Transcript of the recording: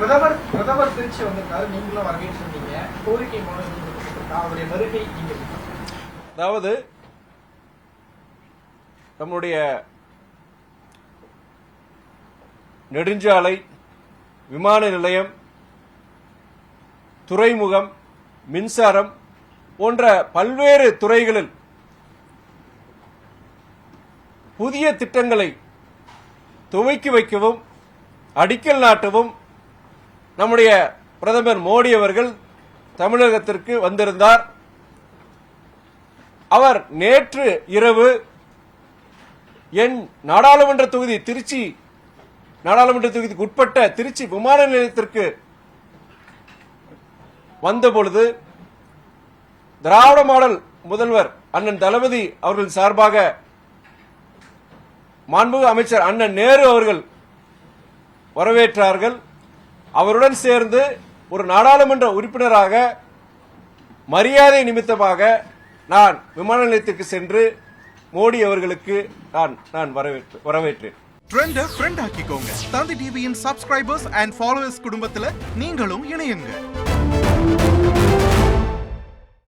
பிரதமர் திருச்சி வந்திருக்காரு, நீங்களும் வரவேற்றீங்க. கோரிக்கை மனு அவருடைய வருகை நீங்க அதாவது நம்முடைய நெடுஞ்சாலை, விமான நிலையம், துறைமுகம், மின்சாரம் போன்ற பல்வேறு துறைகளில் புதிய திட்டங்களை துவக்கி வைக்கவும் அடிக்கல் நாட்டவும் நம்முடைய பிரதமர் மோடி அவர்கள் தமிழகத்திற்கு வந்திருந்தார். அவர் நேற்று இரவு என் நாடாளுமன்ற தொகுதி திருச்சி நாடாளுமன்ற தொகுதிக்கு உட்பட்ட திருச்சி விமான நிலையத்திற்கு வந்தபொழுது திராவிட மாடல் முதல்வர் அண்ணன் தளபதி அவர்கள் சார்பாக மாண்புமிகு அமைச்சர் அண்ணன் நேரு அவர்கள் வரவேற்றார்கள். அவருடன் சேர்ந்து ஒரு நாடாளுமன்ற உறுப்பினராக மரியாதை நிமித்தமாக நான் விமான நிலையத்திற்கு சென்று மோடி அவர்களுக்கு நான் வரவேற்றேன். ட்ரெண்ட ஃப்ரெண்ட் ஆக்கிக்கோங்க. தந்தி டிவியின் சப்ஸ்கிரைபர்ஸ் அண்ட் ஃபாலோவர்ஸ் குடும்பத்துல நீங்களும் இணையுங்க.